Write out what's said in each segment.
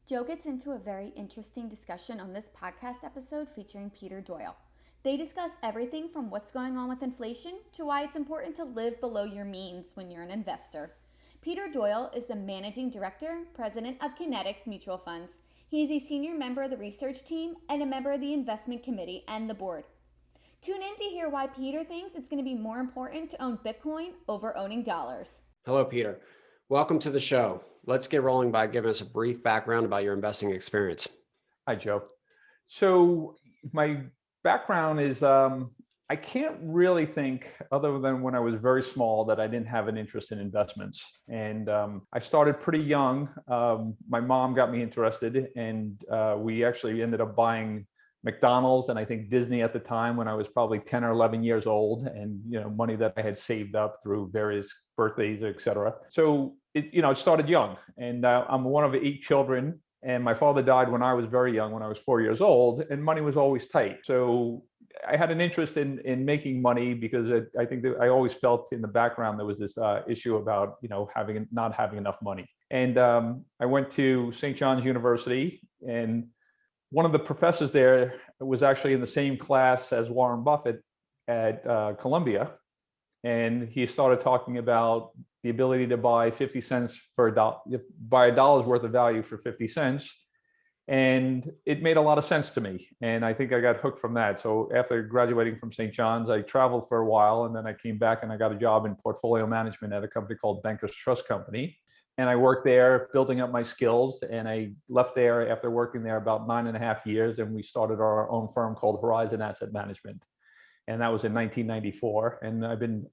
Joe gets into a very interesting discussion on this podcast episode featuring Peter Doyle. They discuss everything from what's going on with inflation to why it's important to live below your means when you're an investor. Peter Doyle is the managing director, president of Kinetics Mutual Funds. He is a senior member of the research team and a member of the investment committee and the board. Tune in to hear why Peter thinks it's going to be more important to own Bitcoin over owning dollars. Hello, Peter. Welcome to the show. Let's get rolling by giving us a brief background about your investing experience. Hi, Joe. So my background is I can't really think, other than when I was very small, that I didn't have an interest in investments. And I started pretty young. My mom got me interested, and we actually ended up buying McDonald's and I think Disney at the time when I was probably 10 or 11 years old, and money that I had saved up through various birthdays, et cetera. So it started young, and I'm one of 8 children. And my father died when I was very young, when I was 4 years old, and money was always tight. So I had an interest in making money because I think that I always felt in the background there was this issue about not having enough money. And I went to St. John's University, and one of the professors there was actually in the same class as Warren Buffett at Columbia, and he started talking about the ability to buy 50 cents for buy $1 worth of value for 50 cents. And it made a lot of sense to me. And I think I got hooked from that. So after graduating from St. John's, I traveled for a while, and then I came back and I got a job in portfolio management at a company called Bankers Trust Company. And I worked there building up my skills. And I left there after working there about 9.5 years. And we started our own firm called Horizon Asset Management. And that was in 1994. And I've been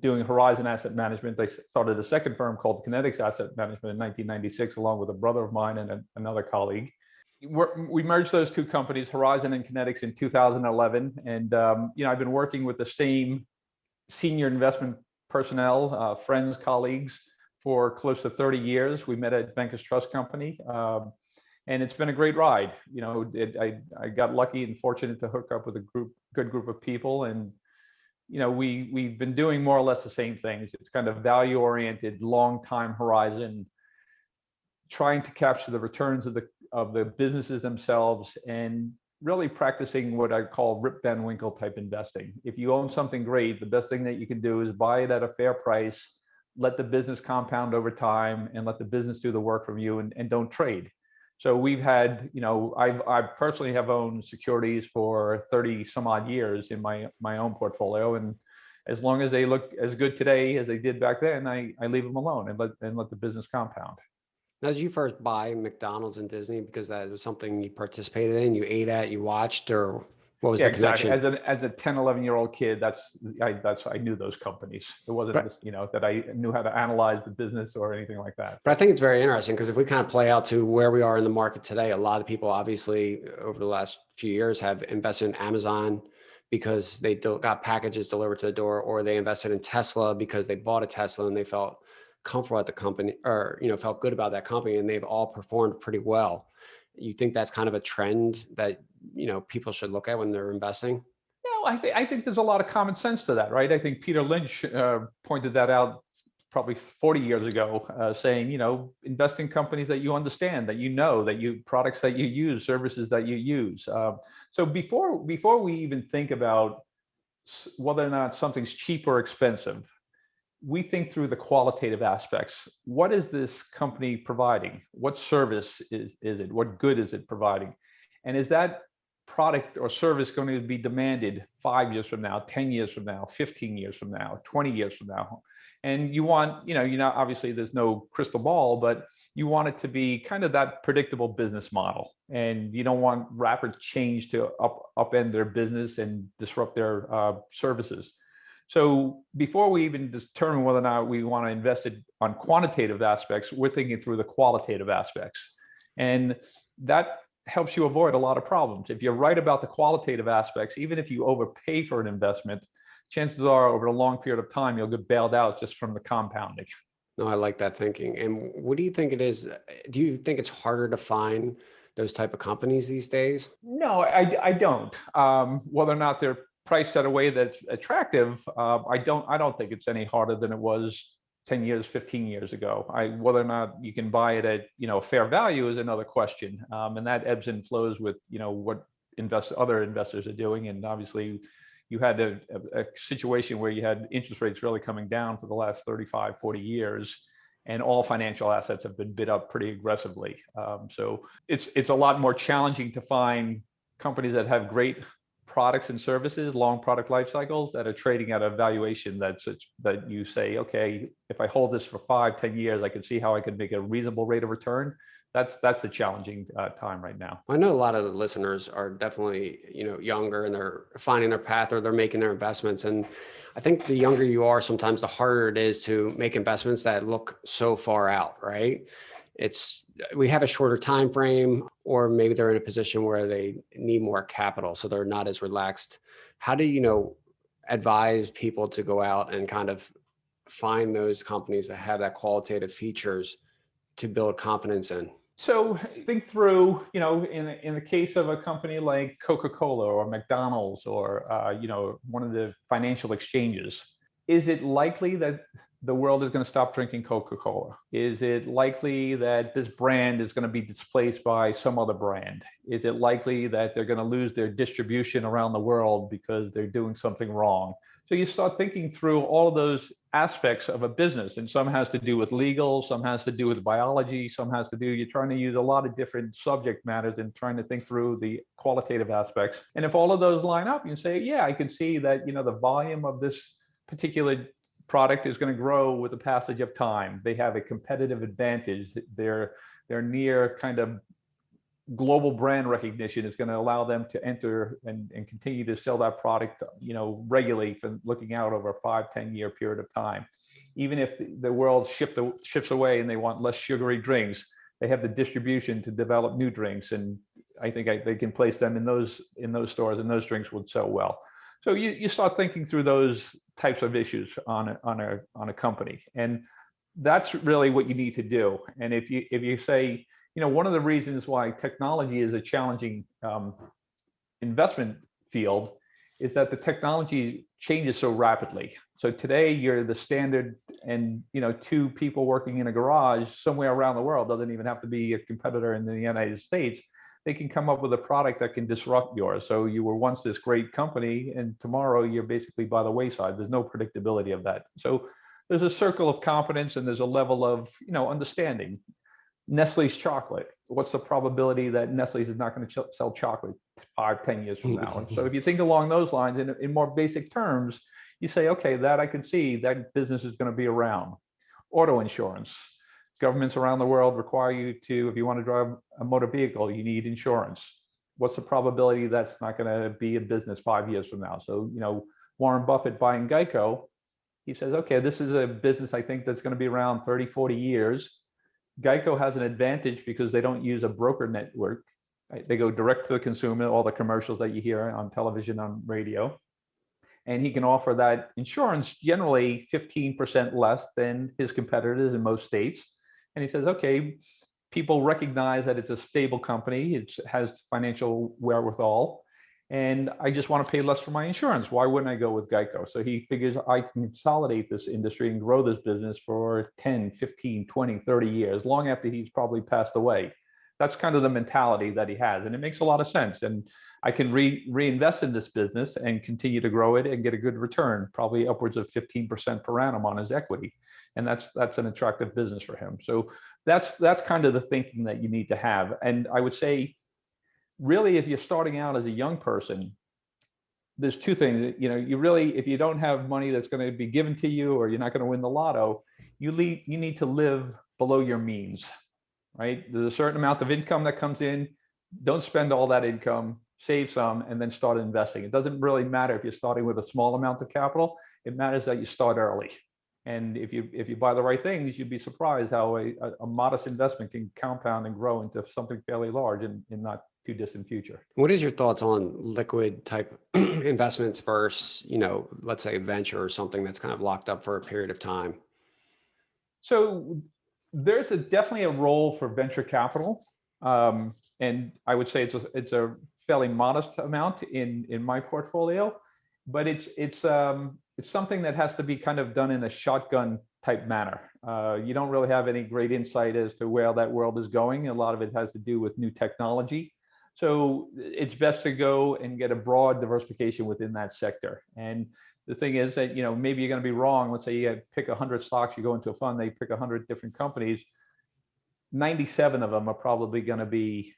doing Horizon Asset Management. I started a second firm called Kinetics Asset Management in 1996, along with a brother of mine and another colleague. We merged those two companies, Horizon and Kinetics, in 2011. And I've been working with the same senior investment personnel, friends, colleagues, for close to 30 years. We met at Bankers Trust Company. And it's been a great ride. I got lucky and fortunate to hook up with a good group of people. And we've been doing more or less the same things. It's kind of value-oriented, long time horizon, trying to capture the returns of the businesses themselves, and really practicing what I call Rip Van Winkle type investing. If you own something great, the best thing that you can do is buy it at a fair price, let the business compound over time, and let the business do the work from you, and don't trade. So we've had, I personally have owned securities for 30 some odd years in my own portfolio. And as long as they look as good today as they did back then, I leave them alone and let the business compound. Now, did you first buy McDonald's and Disney because that was something you participated in, you ate at, you watched, or what was the connection? Exactly. As a 10, 11-year-old kid, I knew those companies. It wasn't that I knew how to analyze the business or anything like that. But I think it's very interesting because if we kind of play out to where we are in the market today, a lot of people obviously over the last few years have invested in Amazon because they got packages delivered to the door, or they invested in Tesla because they bought a Tesla and they felt comfortable at the company, or felt good about that company, and they've all performed pretty well. You think that's kind of a trend that people should look at when they're investing? I think there's a lot of common sense to that, right? I think Peter Lynch pointed that out probably 40 years ago, saying invest in companies that you understand, that products that you use, services that you use. So before we even think about whether or not something's cheap or expensive, we think through the qualitative aspects. What is this company providing? What service is it? What good is it providing? And is that product or service going to be demanded 5 years from now, 10 years from now, 15 years from now, 20 years from now? And you want, obviously there's no crystal ball, but you want it to be kind of that predictable business model. And you don't want rapid change to upend their business and disrupt their services. So before we even determine whether or not we want to invest it on quantitative aspects, we're thinking through the qualitative aspects. And that helps you avoid a lot of problems. If you're right about the qualitative aspects, even if you overpay for an investment, chances are over a long period of time, you'll get bailed out just from the compounding. No, I like that thinking. And what do you think it is? Do you think it's harder to find those type of companies these days? No, I don't. Whether or not they're priced at a way that's attractive, I don't think it's any harder than it was 10 years, 15 years ago. Whether or not you can buy it at, fair value is another question. And that ebbs and flows with, what other investors are doing. And obviously you had a situation where you had interest rates really coming down for the last 35, 40 years, and all financial assets have been bid up pretty aggressively. So it's a lot more challenging to find companies that have great products and services, long product life cycles, that are trading at a valuation that you say, okay, if I hold this for 5-10 years, I can see how I could make a reasonable rate of return. That's a challenging time right now. I know a lot of the listeners are definitely, younger, and they're finding their path, or they're making their investments. And I think the younger you are, sometimes the harder it is to make investments that look so far out, right? We have a shorter time frame, or maybe they're in a position where they need more capital, so they're not as relaxed. How do you advise people to go out and kind of find those companies that have that qualitative features to build confidence in? So think through, in the case of a company like Coca-Cola or McDonald's or, one of the financial exchanges, is it likely that the world is going to stop drinking Coca-Cola? Is it likely that this brand is going to be displaced by some other brand? Is it likely that they're going to lose their distribution around the world because they're doing something wrong? So you start thinking through all of those aspects of a business, and some has to do with legal, some has to do with biology, you're trying to use a lot of different subject matters and trying to think through the qualitative aspects. And if all of those line up, you say, yeah, I can see that, the volume of this particular product is going to grow with the passage of time. They have a competitive advantage. They're near kind of global brand recognition is going to allow them to enter and continue to sell that product, regularly, for looking out over a 5-10 year period of time. Even if the world shifts away and they want less sugary drinks, they have the distribution to develop new drinks. And I think they can place them in those stores, and those drinks would sell well. So you start thinking through those types of issues on a company. And that's really what you need to do. And if you say, one of the reasons why technology is a challenging investment field is that the technology changes so rapidly. So today you're the standard, and two people working in a garage somewhere around the world, doesn't even have to be a competitor in the United States. They can come up with a product that can disrupt yours. So you were once this great company, and tomorrow you're basically by the wayside. There's no predictability of that. So there's a circle of competence, and there's a level of understanding. Nestle's chocolate. What's the probability that Nestle's is not going to sell chocolate 5-10 years from now? So if you think along those lines in more basic terms, you say, okay, that I can see that business is going to be around. Auto insurance. Governments around the world require you to, if you want to drive a motor vehicle, you need insurance. What's the probability that's not going to be a business 5 years from now? So, Warren Buffett buying Geico, he says, okay, this is a business I think that's going to be around 30, 40 years. Geico has an advantage because they don't use a broker network. Right? They go direct to the consumer, all the commercials that you hear on television, on radio. And he can offer that insurance generally 15% less than his competitors in most states. And he says, okay, people recognize that it's a stable company. It has financial wherewithal. And I just want to pay less for my insurance. Why wouldn't I go with Geico? So he figures I can consolidate this industry and grow this business for 10, 15, 20, 30 years, long after he's probably passed away. That's kind of the mentality that he has. And it makes a lot of sense. And I can reinvest in this business and continue to grow it and get a good return, probably upwards of 15% per annum on his equity. And that's an attractive business for him. So that's kind of the thinking that you need to have. And I would say, really, if you're starting out as a young person, there's two things. You really, if you don't have money that's going to be given to you, or you're not going to win the lotto, you need to live below your means, right? There's a certain amount of income that comes in. Don't spend all that income, save some, and then start investing. It doesn't really matter if you're starting with a small amount of capital. It matters that you start early. And if you buy the right things, you'd be surprised how a modest investment can compound and grow into something fairly large in not too distant future. What is your thoughts on liquid type investments versus, let's say venture or something that's kind of locked up for a period of time? So there's definitely a role for venture capital. And I would say it's a fairly modest amount in my portfolio, but it's something that has to be kind of done in a shotgun type manner. You don't really have any great insight as to where that world is going. A lot of it has to do with new technology. So it's best to go and get a broad diversification within that sector. And the thing is that, maybe you're going to be wrong. Let's say you pick 100 stocks, you go into a fund, they pick 100 different companies. 97 of them are probably going to be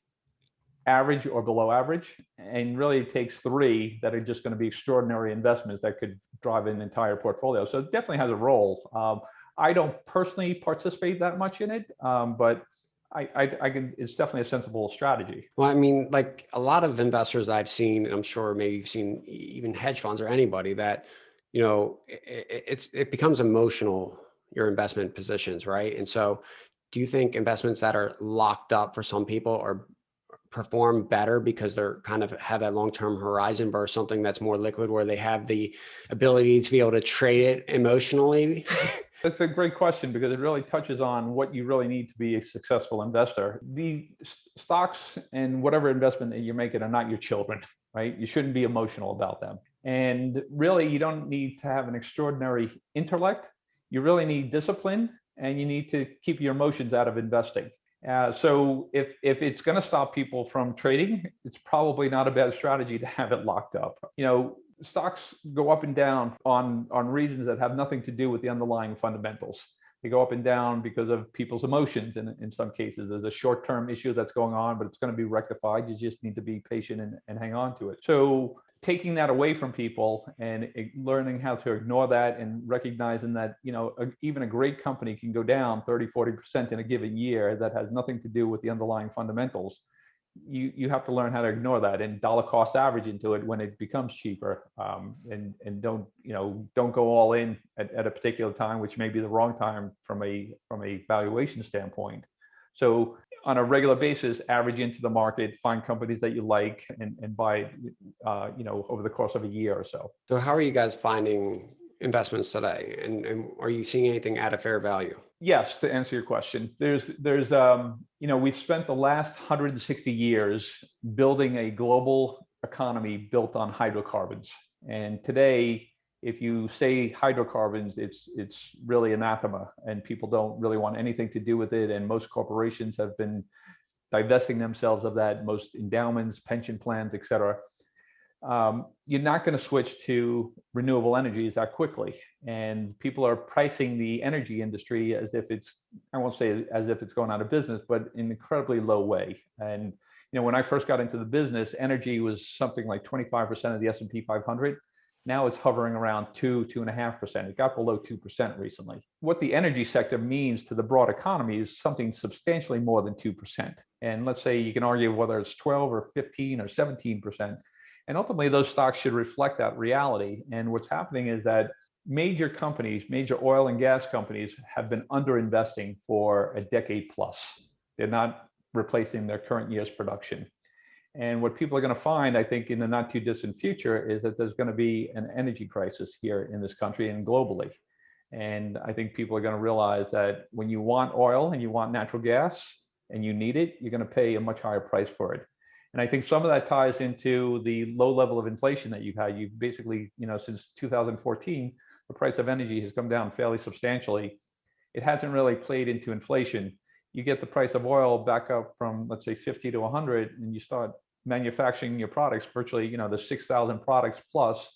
average or below average. And really it takes 3 that are just going to be extraordinary investments that could drive an entire portfolio. So it definitely has a role. I don't personally participate that much in it, but I can, it's definitely a sensible strategy. Well, I mean, like a lot of investors I've seen, and I'm sure maybe you've seen even hedge funds or anybody that, it becomes emotional, your investment positions, right? And so do you think investments that are locked up for some people are perform better because they're kind of have that long-term horizon versus something that's more liquid where they have the ability to be able to trade it emotionally? That's a great question because it really touches on what you really need to be a successful investor. The stocks and whatever investment that you're making are not your children, right? You shouldn't be emotional about them. And really, you don't need to have an extraordinary intellect. You really need discipline, and you need to keep your emotions out of investing. So if it's going to stop people from trading, it's probably not a bad strategy to have it locked up. Stocks go up and down on reasons that have nothing to do with the underlying fundamentals. They go up and down because of people's emotions. And in some cases, there's a short-term issue that's going on, but it's going to be rectified. You just need to be patient and hang on to it. So taking that away from people and learning how to ignore that and recognizing that, even a great company can go down 30, 40% in a given year that has nothing to do with the underlying fundamentals. You have to learn how to ignore that and dollar cost average into it when it becomes cheaper, and don't go all in at a particular time, which may be the wrong time from a valuation standpoint. So on a regular basis, average into the market, find companies that you like and buy, over the course of a year or so. So how are you guys finding investments today? And are you seeing anything at a fair value? Yes, to answer your question, there's we've spent the last 160 years building a global economy built on hydrocarbons. And today, if you say hydrocarbons, it's really anathema, and people don't really want anything to do with it. And most corporations have been divesting themselves of that, most endowments, pension plans, et cetera. You're not going to switch to renewable energies that quickly. And people are pricing the energy industry as if I won't say as if it's going out of business, but in an incredibly low way. And, when I first got into the business, energy was something like 25% of the S&P 500. Now it's hovering around 2.5%. It got below 2% recently. What the energy sector means to the broad economy is something substantially more than 2%. And let's say you can argue whether it's 12 or 15 or 17%. And ultimately, those stocks should reflect that reality. And what's happening is that major companies, major oil and gas companies, have been underinvesting for a decade plus. They're not replacing their current year's production. And what people are going to find, I think, in the not too distant future is that there's going to be an energy crisis here in this country and globally. And I think people are going to realize that when you want oil and you want natural gas and you need it, you're going to pay a much higher price for it. And I think some of that ties into the low level of inflation that you've had. You've basically, since 2014, the price of energy has come down fairly substantially. It hasn't really played into inflation. You get the price of oil back up from, let's say, 50 to 100, and you start manufacturing your products. Virtually, there's 6,000 products plus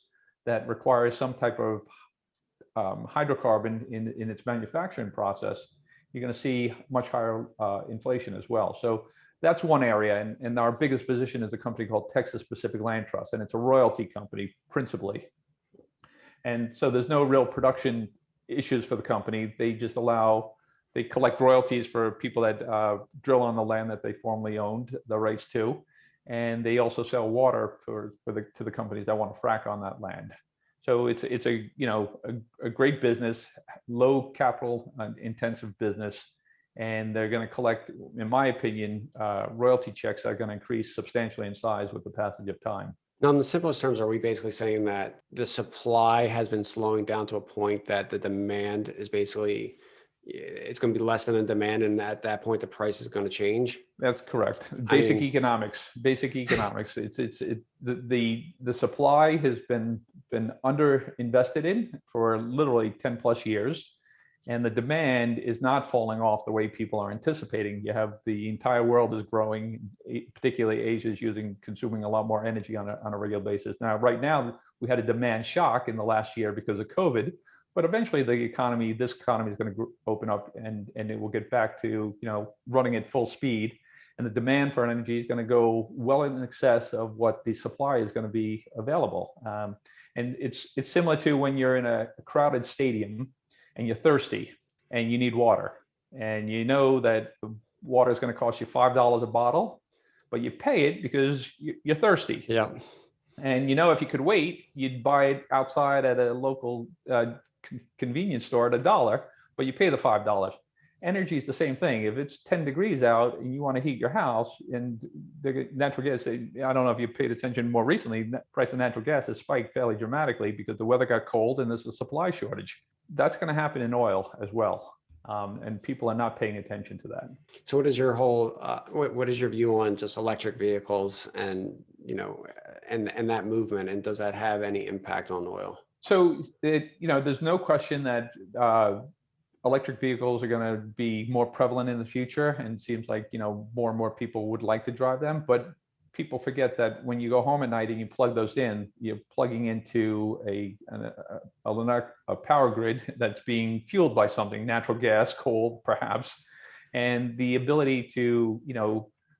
that require some type of hydrocarbon in its manufacturing process. You're going to see much higher inflation as well. So that's one area. And our biggest position is a company called Texas Pacific Land Trust, and it's a royalty company principally. And so there's no real production issues for the company. They collect royalties for people that drill on the land that they formerly owned the rights to. And they also sell water to the companies that want to frack on that land. So it's a great business, low capital intensive business. And they're going to collect, in my opinion, royalty checks that are going to increase substantially in size with the passage of time. Now, in the simplest terms, are we basically saying that the supply has been slowing down to a point that the demand is basically, it's going to be less than the demand, and at that point, the price is going to change? That's correct. Basic economics. It's the supply has been under invested in for literally 10 plus years. and the demand is not falling off the way people are anticipating. You have the entire world is growing, particularly Asia is consuming a lot more energy on a regular basis. Now, right now, we had a demand shock in the last year because of COVID, but eventually this economy is going to open up and it will get back to, running at full speed. And the demand for energy is going to go well in excess of what the supply is going to be available. And it's similar to when you're in a crowded stadium and you're thirsty and you need water. And you know that water is going to cost you $5 a bottle, but you pay it because you're thirsty. Yeah. And if you could wait, you'd buy it outside at a local convenience store at $1, but you pay the $5. Energy is the same thing. If it's 10 degrees out and you want to heat your house, and the natural gas, I don't know if you paid attention more recently, price of natural gas has spiked fairly dramatically because the weather got cold and there's a supply shortage. That's going to happen in oil as well. And people are not paying attention to that. So what is your what is your view on just electric vehicles and, and that movement, and does that have any impact on oil? So, there's no question that electric vehicles are going to be more prevalent in the future, and it seems like, more and more people would like to drive them. But people forget that when you go home at night and you plug those in, you're plugging into a power grid that's being fueled by something, natural gas, coal, perhaps. And the ability to,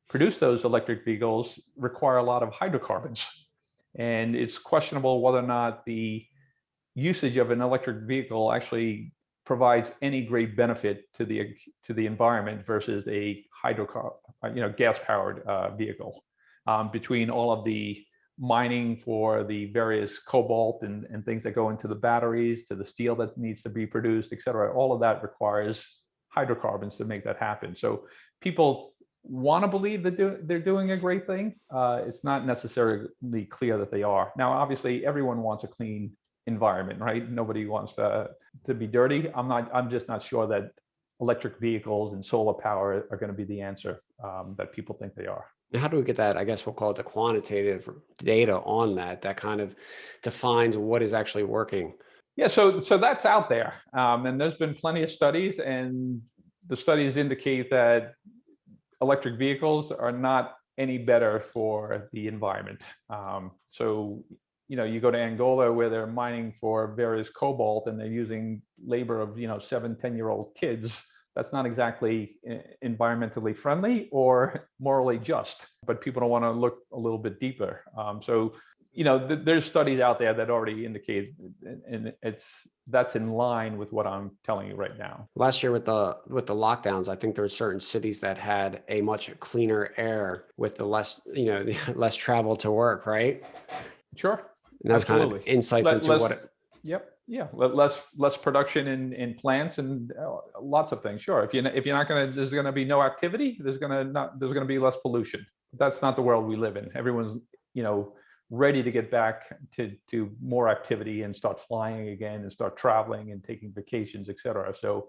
produce those electric vehicles require a lot of hydrocarbons. And it's questionable whether or not the usage of an electric vehicle actually provides any great benefit to the environment versus a gas-powered vehicle. Between all of the mining for the various cobalt and things that go into the batteries, to the steel that needs to be produced, et cetera, all of that requires hydrocarbons to make that happen. So people want to believe that they're doing a great thing. It's not necessarily clear that they are. Now, obviously, everyone wants a clean environment, right? Nobody wants to be dirty. I'm just not sure that electric vehicles and solar power are going to be the answer that people think they are. And how do we get that? I guess we'll call it the quantitative data on that kind of defines what is actually working. Yeah, so that's out there, and there's been plenty of studies, and the studies indicate that electric vehicles are not any better for the environment. So you go to Angola where they're mining for various cobalt and they're using labor of 7-10-year-old kids. That's not exactly environmentally friendly or morally just, but people don't want to look a little bit deeper. There's studies out there that already indicate, and that's in line with what I'm telling you right now. Last year with the lockdowns, I think there were certain cities that had a much cleaner air with the less travel to work, right? Sure. And that was kind of insights into what it. Yep. Yeah. Less production in plants and lots of things. Sure. If you're not going to, there's going to be no activity. There's going to be less pollution. That's not the world we live in. Everyone's, ready to get back to more activity and start flying again and start traveling and taking vacations, et cetera. So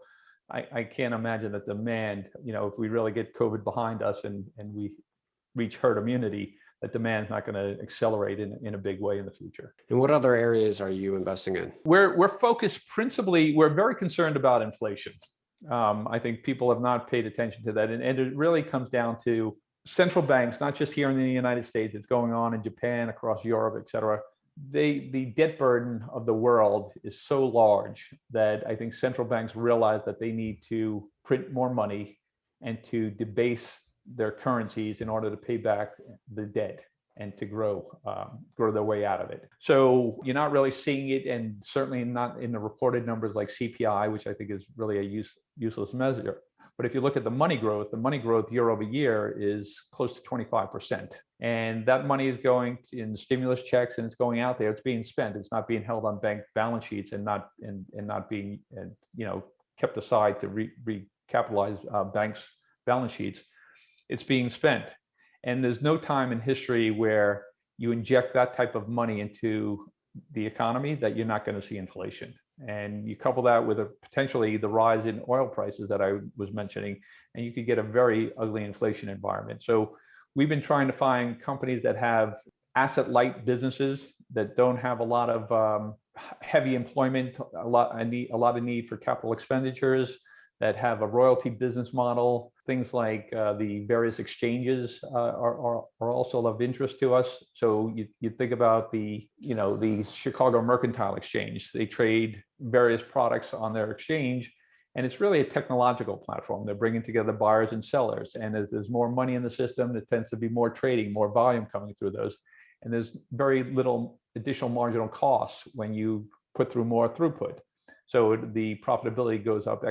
I can't imagine that demand, if we really get COVID behind us and we reach herd immunity, that demand is not going to accelerate in a big way in the future. And what other areas are you investing in? We're focused principally, we're very concerned about inflation. I think people have not paid attention to that. And it really comes down to central banks, not just here in the United States, it's going on in Japan, across Europe, et cetera. The debt burden of the world is so large that I think central banks realize that they need to print more money and to debase their currencies in order to pay back the debt and to grow their way out of it. So you're not really seeing it, and certainly not in the reported numbers like CPI, which I think is really a useless measure. But if you look at the money growth year over year is close to 25%. And that money is going in stimulus checks and it's going out there. It's being spent. It's not being held on bank balance sheets and not being kept aside to recapitalize banks' balance sheets. It's being spent. And there's no time in history where you inject that type of money into the economy that you're not going to see inflation. And you couple that with potentially the rise in oil prices that I was mentioning, and you could get a very ugly inflation environment. So we've been trying to find companies that have asset light businesses that don't have a lot of heavy employment, a lot of need for capital expenditures that have a royalty business model. Things like the various exchanges are also of interest to us. So you think about the Chicago Mercantile Exchange. They trade various products on their exchange, and it's really a technological platform. They're bringing together buyers and sellers, and as there's more money in the system, there tends to be more trading, more volume coming through those, and there's very little additional marginal costs when you put through more throughput. So the profitability goes up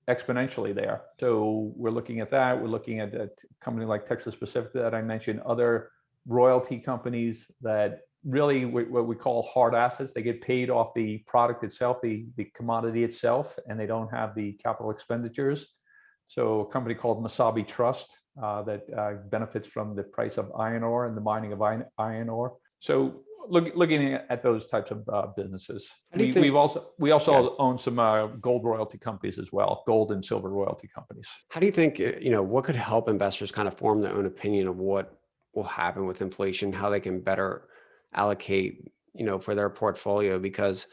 exponentially there. So we're looking at that. We're looking at a company like Texas Pacific that I mentioned, other royalty companies that really what we call hard assets. They get paid off the product itself, the commodity itself, and they don't have the capital expenditures. So a company called Masabi Trust that benefits from the price of iron ore and the mining of iron ore. So looking at those types of businesses. We also own some gold royalty companies as well, gold and silver royalty companies. How do you think, what could help investors kind of form their own opinion of what will happen with inflation, how they can better allocate, for their portfolio? Because,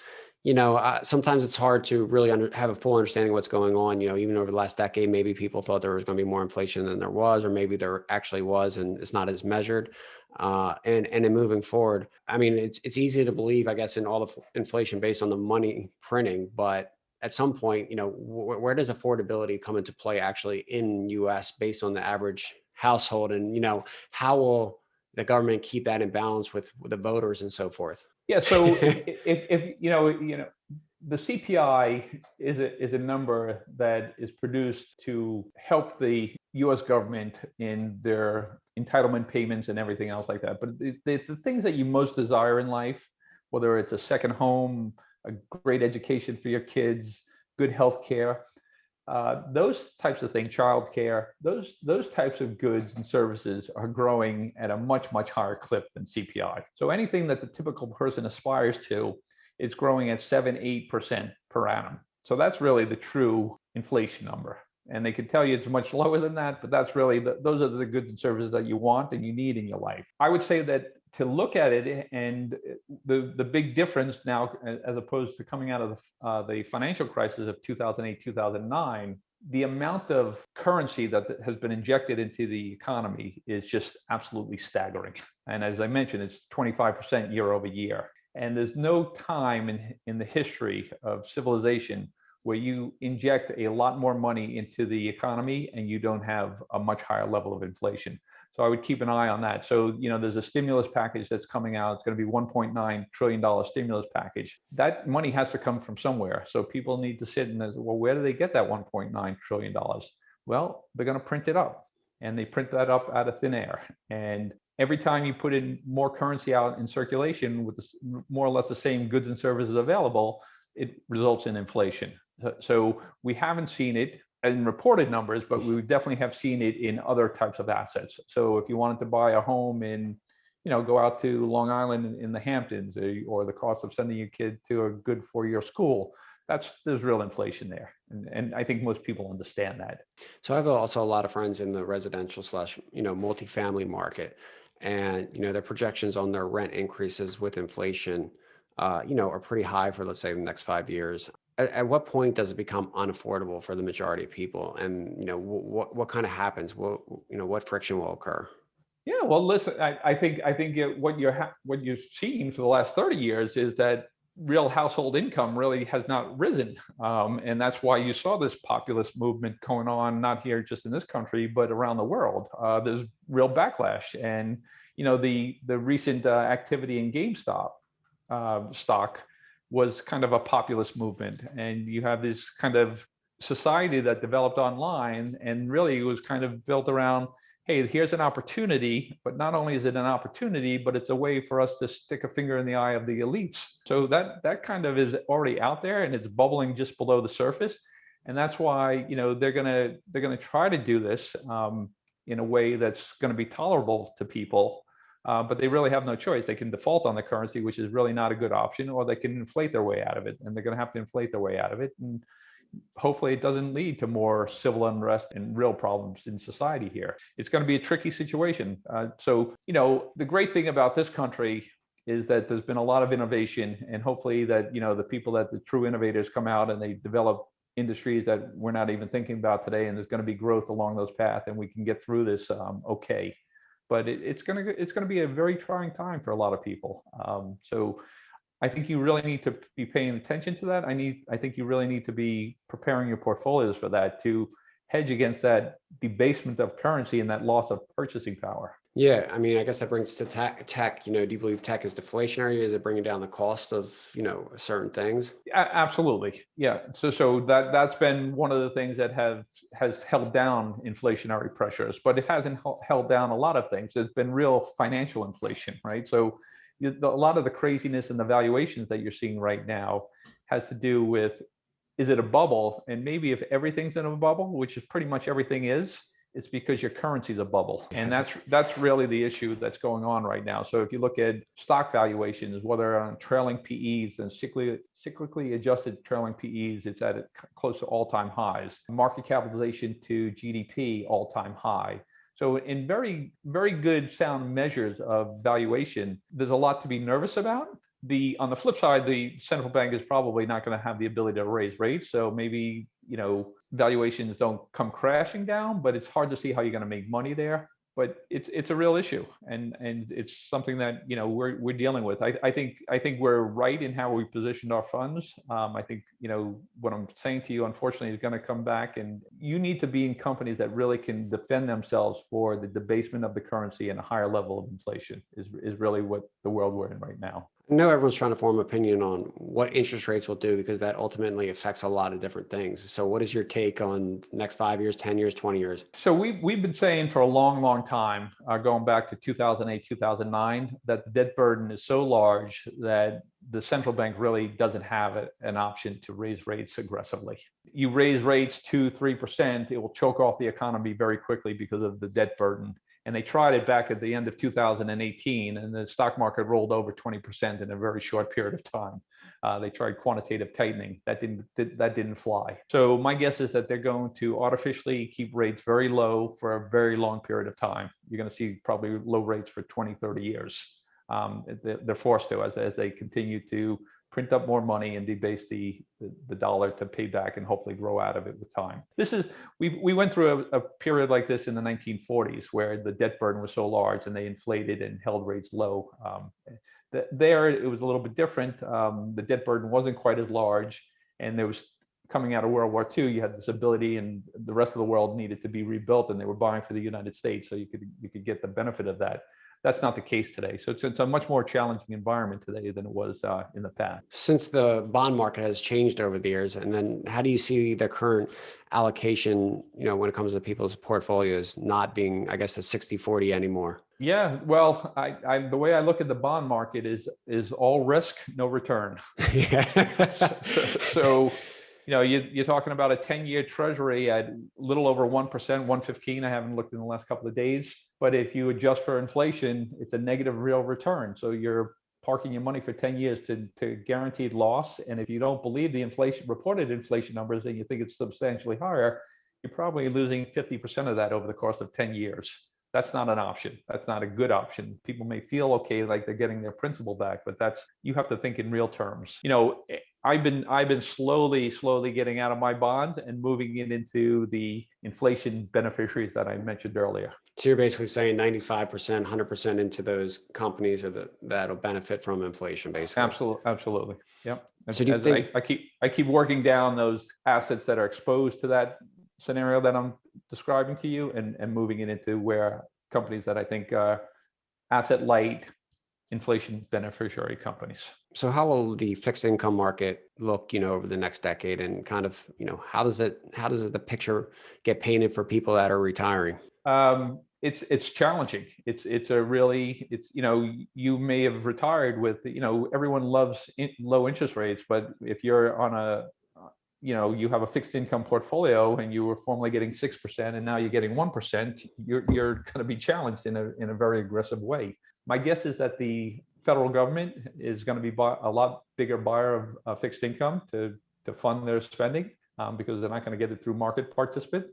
sometimes it's hard to really have a full understanding of what's going on. Even over the last decade, maybe people thought there was going to be more inflation than there was, or maybe there actually was, and it's not as measured. And in moving forward, I mean, it's easy to believe, I guess, in all the inflation based on the money printing, but at some point, where does affordability come into play actually in U.S. based on the average household, and how will the government keep that in balance with the voters and so forth? Yeah. So if the CPI is a number that is produced to help the U.S. government in their entitlement payments and everything else like that. But the things that you most desire in life, whether it's a second home, a great education for your kids, good health care, those types of things, childcare, those types of goods and services are growing at a much, much higher clip than CPI. So anything that the typical person aspires to is growing at 7-8% per annum. So that's really the true inflation number. And they can tell you it's much lower than that, but that's really those are the goods and services that you want and you need in your life. I would say that to look at it, and the big difference now, as opposed to coming out of the financial crisis of 2008, 2009, the amount of currency that has been injected into the economy is just absolutely staggering. And as I mentioned, it's 25% year over year. And there's no time in the history of civilization where you inject a lot more money into the economy and you don't have a much higher level of inflation. So I would keep an eye on that. So, there's a stimulus package that's coming out. It's going to be $1.9 trillion stimulus package. That money has to come from somewhere. So people need to sit and say, well, where do they get that $1.9 trillion? Well, they're going to print it up, and they print that up out of thin air. And every time you put in more currency out in circulation with more or less the same goods and services available, it results in inflation. So we haven't seen it in reported numbers, but we definitely have seen it in other types of assets. So if you wanted to buy a home in, go out to Long Island in the Hamptons, or the cost of sending your kid to a good 4-year school, there's real inflation there. And I think most people understand that. So I have also a lot of friends in the residential / multifamily market, and, their projections on their rent increases with inflation, are pretty high for, let's say, the next 5 years. At what point does it become unaffordable for the majority of people? And, what kind of happens? What friction will occur? Yeah, well, listen, I think what you've seen for the last 30 years is that real household income really has not risen. And that's why you saw this populist movement going on, not here just in this country, but around the world. There's real backlash. And, the recent activity in GameStop stock was kind of a populist movement. And you have this kind of society that developed online, and really it was kind of built around, hey, here's an opportunity, but not only is it an opportunity, but it's a way for us to stick a finger in the eye of the elites. So that kind of is already out there, and it's bubbling just below the surface. And that's why, they're gonna try to do this in a way that's going to be tolerable to people. But they really have no choice. They can default on the currency, which is really not a good option, or they can inflate their way out of it. And they're going to have to inflate their way out of it. And hopefully it doesn't lead to more civil unrest and real problems in society here. It's going to be a tricky situation. So, the great thing about this country is that there's been a lot of innovation, and hopefully that, the people that the true innovators come out and they develop industries that we're not even thinking about today, and there's going to be growth along those paths, and we can get through this okay. But it's going to be a very trying time for a lot of people. So I think you really need to be paying attention to that. I think you really need to be preparing your portfolios for that, to hedge against that debasement of currency and that loss of purchasing power. Yeah, I mean, I guess that brings to tech. Do you believe tech is deflationary? Is it bringing down the cost of, certain things? Absolutely. Yeah. So that's been one of the things that has held down inflationary pressures, but it hasn't held down a lot of things. There's been real financial inflation, right? So a lot of the craziness in the valuations that you're seeing right now has to do with, is it a bubble? And maybe if everything's in a bubble, which is pretty much everything is, it's because your currency is a bubble. And that's really the issue that's going on right now. So if you look at stock valuations, whether on trailing PEs and cyclically adjusted trailing PEs, it's at close to all-time highs. Market capitalization to GDP, all-time high. So in very, very good sound measures of valuation, there's a lot to be nervous about. On the flip side, the central bank is probably not going to have the ability to raise rates. So maybe, valuations don't come crashing down, but it's hard to see how you're going to make money there. But it's a real issue, and it's something that we're dealing with. I think we're right in how we positioned our funds. I think what I'm saying to you, unfortunately, is going to come back, and you need to be in companies that really can defend themselves for the debasement of the currency and a higher level of inflation. Is really what the world we're in right now. I know everyone's trying to form opinion on what interest rates will do, because that ultimately affects a lot of different things. So what is your take on next 5 years, 10 years, 20 years? So we've been saying for a long, long time, going back to 2008, 2009, that the debt burden is so large that the central bank really doesn't have an option to raise rates aggressively. You raise rates 2-3%, it will choke off the economy very quickly because of the debt burden. And they tried it back at the end of 2018, and the stock market rolled over 20% in a very short period of time. They tried quantitative tightening. That didn't fly. So my guess is that they're going to artificially keep rates very low for a very long period of time. You're going to see probably low rates for 20, 30 years. They're forced to, as they continue to print up more money and debase the dollar to pay back and hopefully grow out of it with time. We went through a period like this in the 1940s, where the debt burden was so large and they inflated and held rates low. There it was a little bit different. The debt burden wasn't quite as large, and there was, coming out of World War II, you had this ability, and the rest of the world needed to be rebuilt, and they were buying for the United States, so you could get the benefit of that. That's not the case today. So it's a much more challenging environment today than it was in the past. Since the bond market has changed over the years, and then how do you see the current allocation, when it comes to people's portfolios not being, I guess, a 60-40 anymore? Yeah, well, the way I look at the bond market is all risk, no return. So you're talking about a 10-year treasury at a little over 1%, 1.15. I haven't looked in the last couple of days. But if you adjust for inflation, it's a negative real return. So you're parking your money for 10 years to guaranteed loss. And if you don't believe the reported inflation numbers, and you think it's substantially higher, you're probably losing 50% of that over the course of 10 years. That's not an option. That's not a good option. People may feel okay, like they're getting their principal back, but you have to think in real terms. I've been slowly getting out of my bonds and moving it into the inflation beneficiaries that I mentioned earlier. So you're basically saying 95%, 100% into those companies that'll benefit from inflation, basically. Absolutely. Yep. So do you think I keep working down those assets that are exposed to that scenario that I'm describing to you, and moving it into where companies that I think are asset light, inflation beneficiary companies. So how will the fixed income market look, over the next decade, and kind of, how does the picture get painted for people that are retiring? It's challenging. You may have retired with, everyone loves low interest rates, but if you're on you have a fixed income portfolio and you were formerly getting 6% and now you're getting 1%, you're going to be challenged in a very aggressive way. My guess is that the federal government is going to be a lot bigger buyer of fixed income to fund their spending, because they're not going to get it through market participants.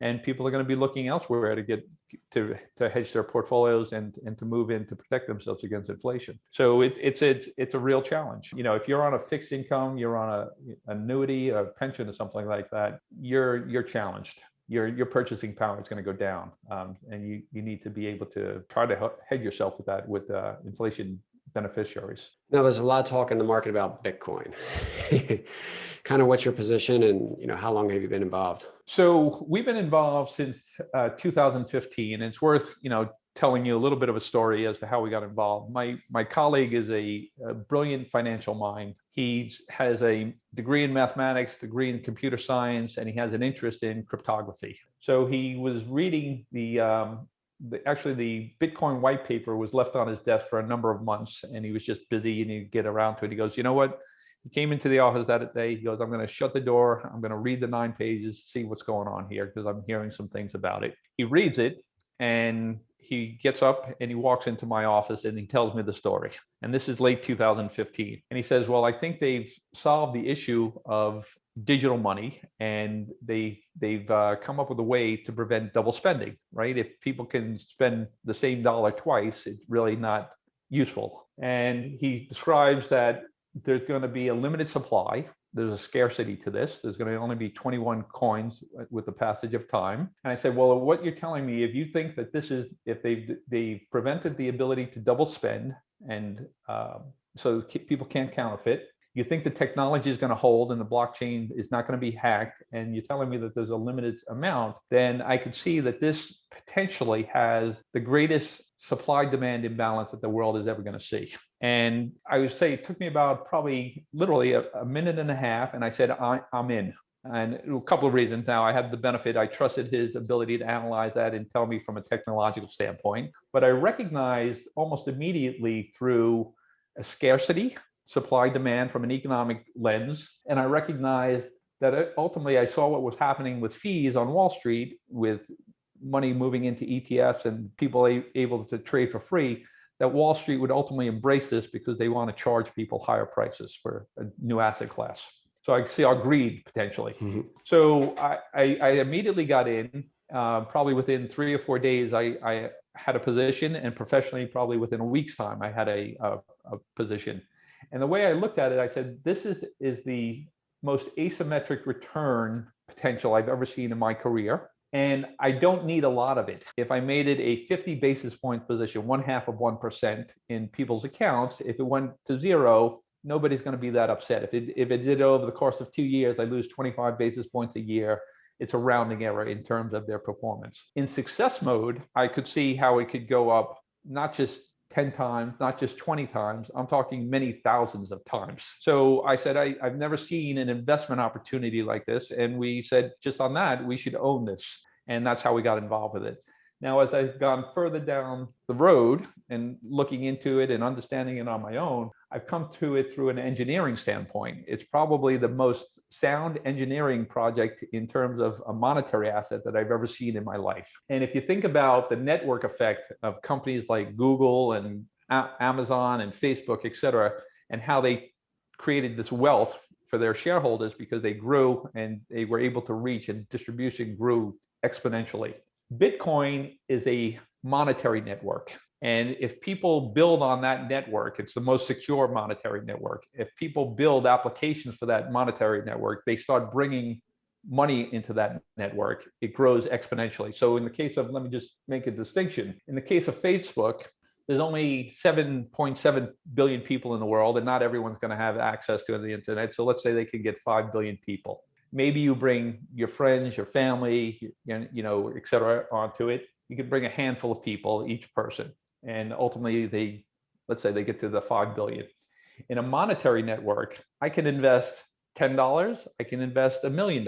and people are going to be looking elsewhere to get to hedge their portfolios and to move in to protect themselves against inflation. So it's a real challenge. If you're on a fixed income, you're on a annuity, a pension, or something like that, you're challenged. Your purchasing power is going to go down, and you need to be able to try to hedge yourself with that, with inflation beneficiaries. Now, there's a lot of talk in the market about Bitcoin. Kind of what's your position, and how long have you been involved? So we've been involved since 2015. It's worth telling you a little bit of a story as to how we got involved. My colleague is a brilliant financial mind. He has a degree in mathematics, degree in computer science, and he has an interest in cryptography. So he was reading actually the Bitcoin white paper was left on his desk for a number of months, and he was just busy and he'd get around to it. He goes, you know what? He came into the office that day. He goes, I'm going to shut the door. I'm going to read the 9 pages, see what's going on here, because I'm hearing some things about it. He reads it and he gets up and he walks into my office and he tells me the story. And this is late 2015. And he says, well, I think they've solved the issue of digital money, and they've come up with a way to prevent double spending, right? If people can spend the same dollar twice, it's really not useful. And he describes that there's going to be a limited supply. There's a scarcity to this. There's going to only be 21 coins with the passage of time. And I said, well, what you're telling me, if you think that this is, if they've prevented the ability to double spend, and so people can't counterfeit, you think the technology is going to hold and the blockchain is not going to be hacked, and you're telling me that there's a limited amount, then I could see that this potentially has the greatest supply-demand imbalance that the world is ever going to see. And I would say it took me about probably literally a minute and a half, and I said, I'm in. And a couple of reasons. Now, I had the benefit, I trusted his ability to analyze that and tell me from a technological standpoint, but I recognized almost immediately through a scarcity, supply demand from an economic lens. And I recognized that ultimately I saw what was happening with fees on Wall Street, with money moving into ETFs and people able to trade for free, that Wall Street would ultimately embrace this because they want to charge people higher prices for a new asset class. So I see our greed potentially. Mm-hmm. So I immediately got in. Probably within 3 or 4 days, I had a position, and professionally, probably within a week's time, I had a position. And the way I looked at it, I said, this is the most asymmetric return potential I've ever seen in my career. And I don't need a lot of it. If I made it a 50 basis point position, 0.5% in people's accounts, if it went to zero, nobody's going to be that upset. If it did over the course of 2 years, I lose 25 basis points a year. It's a rounding error in terms of their performance. In success mode, I could see how it could go up, not just 10 times, not just 20 times, I'm talking many thousands of times. So I said, I've never seen an investment opportunity like this. And we said, just on that, we should own this. And that's how we got involved with it. Now, as I've gone further down the road and looking into it and understanding it on my own, I've come to it through an engineering standpoint. It's probably the most sound engineering project in terms of a monetary asset that I've ever seen in my life. And if you think about the network effect of companies like Google and Amazon and Facebook, et cetera, and how they created this wealth for their shareholders because they grew and they were able to reach, and distribution grew exponentially. Bitcoin is a monetary network. And if people build on that network, it's the most secure monetary network. If people build applications for that monetary network, they start bringing money into that network, it grows exponentially. So in the case of, let me just make a distinction. In the case of Facebook, there's only 7.7 billion people in the world, and not everyone's going to have access to the internet. So let's say they can get 5 billion people. Maybe you bring your friends, your family, et cetera, onto it. You could bring a handful of people, each person. And ultimately, let's say they get to the 5 billion. In a monetary network, I can invest $10, I can invest $1 million.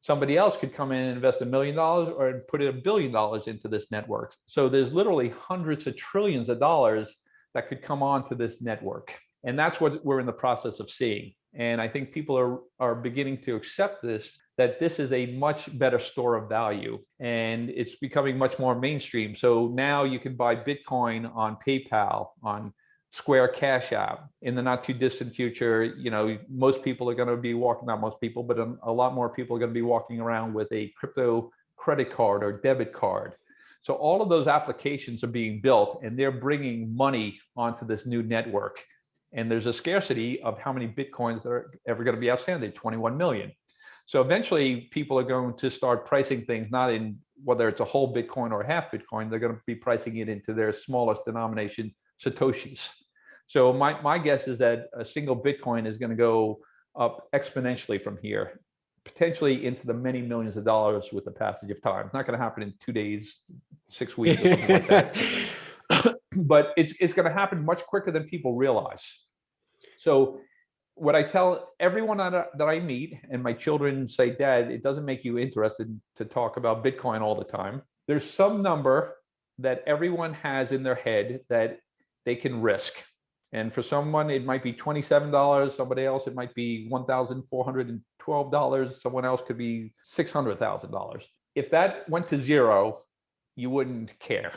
Somebody else could come in and invest $1 million or put $1 billion into this network. So there's literally hundreds of trillions of dollars that could come onto this network. And that's what we're in the process of seeing. And I think people are beginning to accept this, that this is a much better store of value, and it's becoming much more mainstream. So now you can buy Bitcoin on PayPal, on Square Cash App. In the not too distant future, most people are going to be walking, not most people, but a lot more people are going to be walking around with a crypto credit card or debit card. So all of those applications are being built, and they're bringing money onto this new network. And there's a scarcity of how many Bitcoins that are ever going to be outstanding, 21 million. So eventually people are going to start pricing things, not in whether it's a whole Bitcoin or half Bitcoin, they're going to be pricing it into their smallest denomination, Satoshis. So my guess is that a single Bitcoin is going to go up exponentially from here, potentially into the many millions of dollars with the passage of time. It's not going to happen in 2 days, 6 weeks, or something like that. But it's going to happen much quicker than people realize. So what I tell everyone that I meet, and my children say, Dad, it doesn't make you interested to talk about Bitcoin all the time. There's some number that everyone has in their head that they can risk. And for someone, it might be $27. Somebody else, it might be $1,412. Someone else could be $600,000. If that went to zero, you wouldn't care,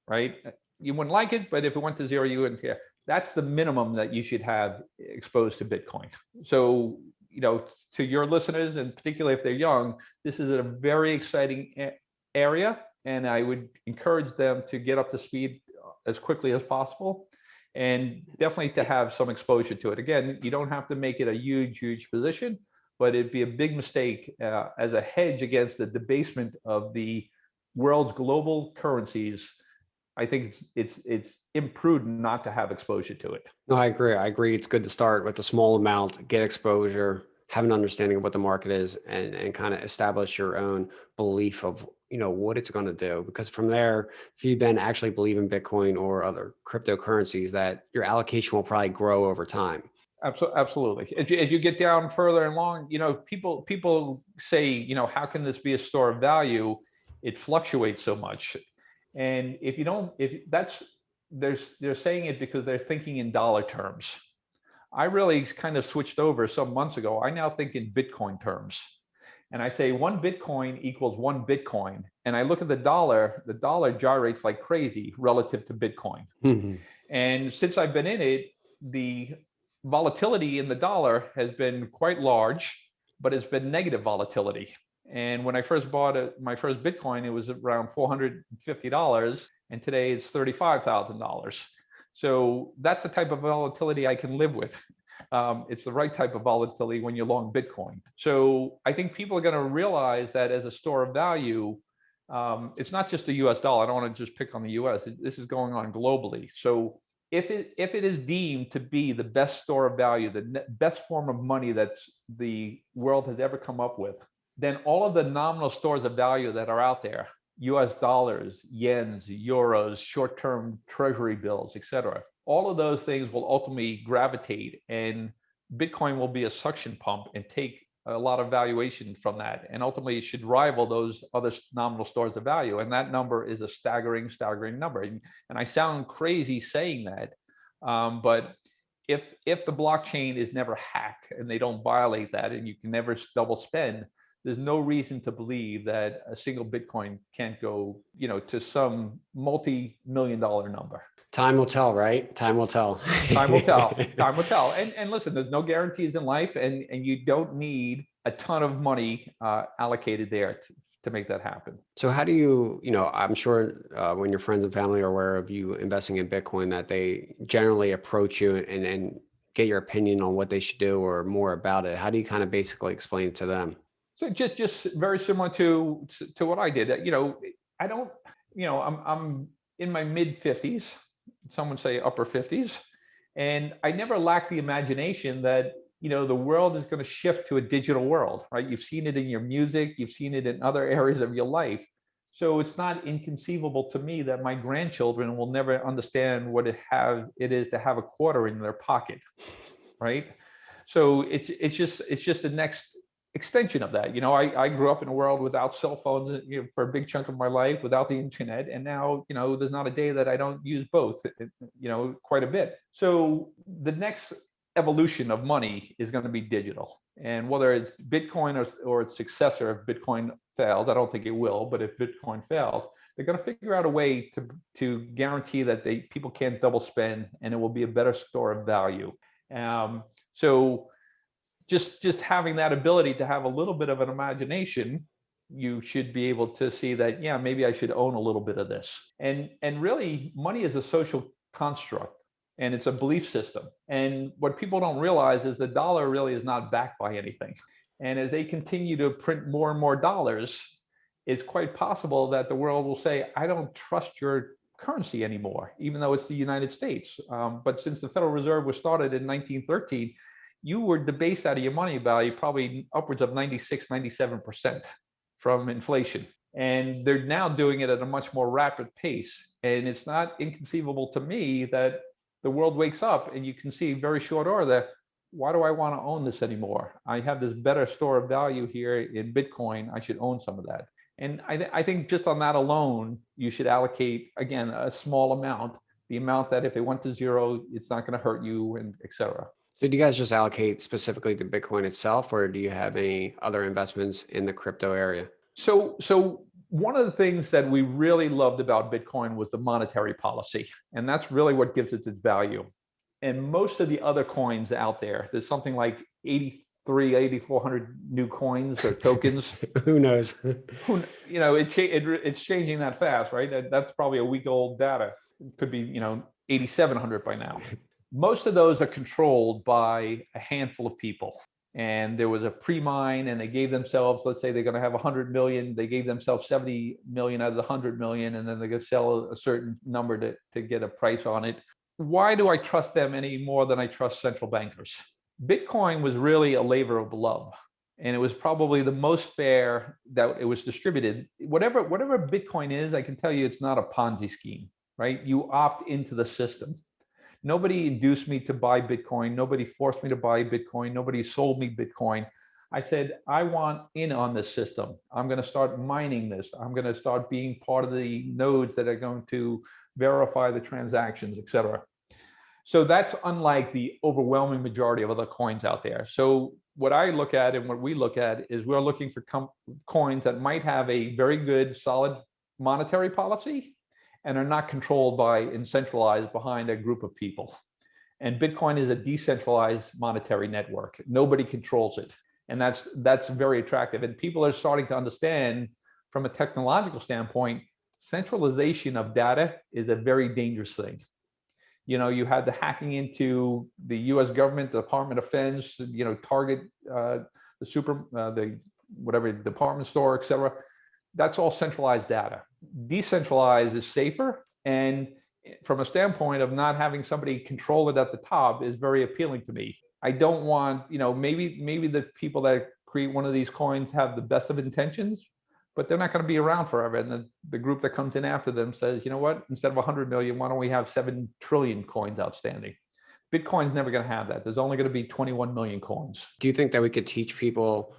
right? You wouldn't like it, but if it went to zero, you wouldn't care. That's the minimum that you should have exposed to Bitcoin. So, to your listeners, and particularly if they're young, this is a very exciting area. And I would encourage them to get up to speed as quickly as possible, and definitely to have some exposure to it. Again, you don't have to make it a huge position, but it'd be a big mistake as a hedge against the debasement of the world's global currencies. I think it's imprudent not to have exposure to it. No, I agree. It's good to start with a small amount, get exposure, have an understanding of what the market is, and kind of establish your own belief of, what it's going to do. Because from there, if you then actually believe in Bitcoin or other cryptocurrencies, that your allocation will probably grow over time. Absolutely. As you get down further along, people say, how can this be a store of value? It fluctuates so much. And they're saying it because they're thinking in dollar terms. I really kind of switched over some months ago. I now think in Bitcoin terms. And I say 1 Bitcoin equals 1 Bitcoin. And I look at the dollar gyrates like crazy relative to Bitcoin. Mm-hmm. And since I've been in it, the volatility in the dollar has been quite large, but it's been negative volatility. And when I first bought my first Bitcoin, it was around $450, and today it's $35,000. So that's the type of volatility I can live with. It's the right type of volatility when you're long Bitcoin. So I think people are going to realize that as a store of value, it's not just the US dollar. I don't want to just pick on the US. This is going on globally. So if it is deemed to be the best store of value, the best form of money that the world has ever come up with, then all of the nominal stores of value that are out there, US dollars, yens, euros, short-term treasury bills, et cetera, all of those things will ultimately gravitate, and Bitcoin will be a suction pump and take a lot of valuation from that. And ultimately it should rival those other nominal stores of value. And that number is a staggering number. And I sound crazy saying that, but if the blockchain is never hacked and they don't violate that, and you can never double spend, there's no reason to believe that a single Bitcoin can't go, to some multi-million-dollar number. Time will tell, right? Time will tell. Time will tell. Time will tell. And listen, there's no guarantees in life, and you don't need a ton of money allocated there to make that happen. So how do you, I'm sure when your friends and family are aware of you investing in Bitcoin, that they generally approach you and get your opinion on what they should do or more about it. How do you kind of basically explain it to them? So just very similar to what I did. I don't, I'm in my mid 50s. Some would say upper 50s. And I never lacked the imagination that, the world is going to shift to a digital world, right? You've seen it in your music, you've seen it in other areas of your life. So it's not inconceivable to me that my grandchildren will never understand what it is to have a quarter in their pocket, right? So it's just the next extension of that. I grew up in a world without cell phones, for a big chunk of my life, without the internet. And now, there's not a day that I don't use both, quite a bit. So the next evolution of money is going to be digital. And whether it's Bitcoin or its successor, if Bitcoin failed, I don't think it will, but if Bitcoin failed, they're going to figure out a way to guarantee that people can't double spend, and it will be a better store of value. So just having that ability to have a little bit of an imagination you should be able to see that, yeah, maybe I should own a little bit of this. And really, money is a social construct, and it's a belief system. And what people don't realize is the dollar really is not backed by anything. And as they continue to print more and more dollars, it's quite possible that the world will say, I don't trust your currency anymore, even though it's the United States. But since the Federal Reserve was started in 1913, you were debased out of your money value probably upwards of 96, 97% from inflation. And they're now doing it at a much more rapid pace. And it's not inconceivable to me that the world wakes up and you can see very short order that, why do I want to own this anymore? I have this better store of value here in Bitcoin. I should own some of that. And I think just on that alone, you should allocate, again, a small amount, the amount that if it went to zero, it's not going to hurt you, and et cetera. So do you guys just allocate specifically to Bitcoin itself, or do you have any other investments in the crypto area? So one of the things that we really loved about Bitcoin was the monetary policy, and that's really what gives it its value. And most of the other coins out there's something like 8,400 new coins or tokens. Who knows? It's changing that fast, right? That's probably a week old data. It could be 8,700 by now. Most of those are controlled by a handful of people. And there was a pre-mine, and they gave themselves, let's say they're going to have 100 million. They gave themselves 70 million out of the 100 million, and then they're going to sell a certain number to get a price on it. Why do I trust them any more than I trust central bankers? Bitcoin was really a labor of love, and it was probably the most fair that it was distributed. Whatever Bitcoin is, I can tell you it's not a Ponzi scheme, right? You opt into the system. Nobody induced me to buy Bitcoin. Nobody forced me to buy Bitcoin. Nobody sold me Bitcoin. I said, I want in on this system. I'm going to start mining this. I'm going to start being part of the nodes that are going to verify the transactions, et cetera. So that's unlike the overwhelming majority of other coins out there. So what I look at and what we look at is we're looking for coins that might have a very good, solid monetary policy and are not controlled by and centralized behind a group of people. And Bitcoin is a decentralized monetary network. Nobody controls it. And that's very attractive. And people are starting to understand from a technological standpoint, centralization of data is a very dangerous thing. You had the hacking into the U.S. government, the Department of Defense, Target, the department store, et cetera. That's all centralized data. Decentralized is safer, and from a standpoint of not having somebody control it at the top is very appealing to me. I don't want, maybe the people that create one of these coins have the best of intentions, but they're not going to be around forever. And the group that comes in after them says, you know what, instead of 100 million, why don't we have 7 trillion coins outstanding? Bitcoin's never going to have that. There's only going to be 21 million coins. Do you think that we could teach people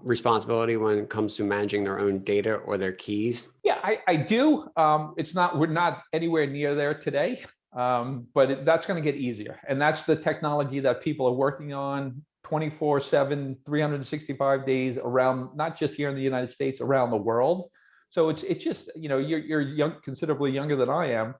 responsibility when it comes to managing their own data or their keys? Yeah, I do. We're not anywhere near there today, but that's going to get easier. And that's the technology that people are working on 24/7, 365 days around, not just here in the United States, around the world. So it's just, you're young, considerably younger than I am.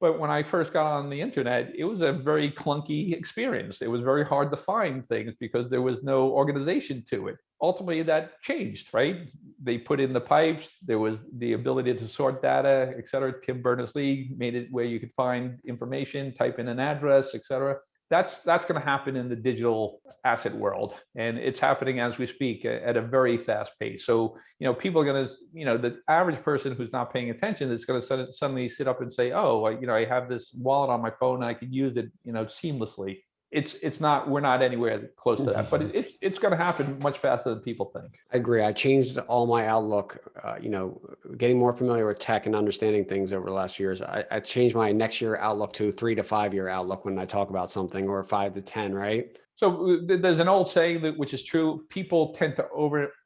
But when I first got on the internet, it was a very clunky experience. It was very hard to find things because there was no organization to it. Ultimately, that changed, right? They put in the pipes. There was the ability to sort data, et cetera. Tim Berners-Lee made it where you could find information, type in an address, et cetera. That's going to happen in the digital asset world. And it's happening as we speak at a very fast pace. So, people are going to, the average person who's not paying attention is going to suddenly sit up and say, oh, I have this wallet on my phone and I can use it, seamlessly. We're not anywhere close to that, but it's going to happen much faster than people think. I agree. I changed all my outlook, getting more familiar with tech and understanding things over the last few years. I changed my next year outlook to 3 to 5 year outlook when I talk about something, or 5 to 10, right? So there's an old saying which is true. People tend to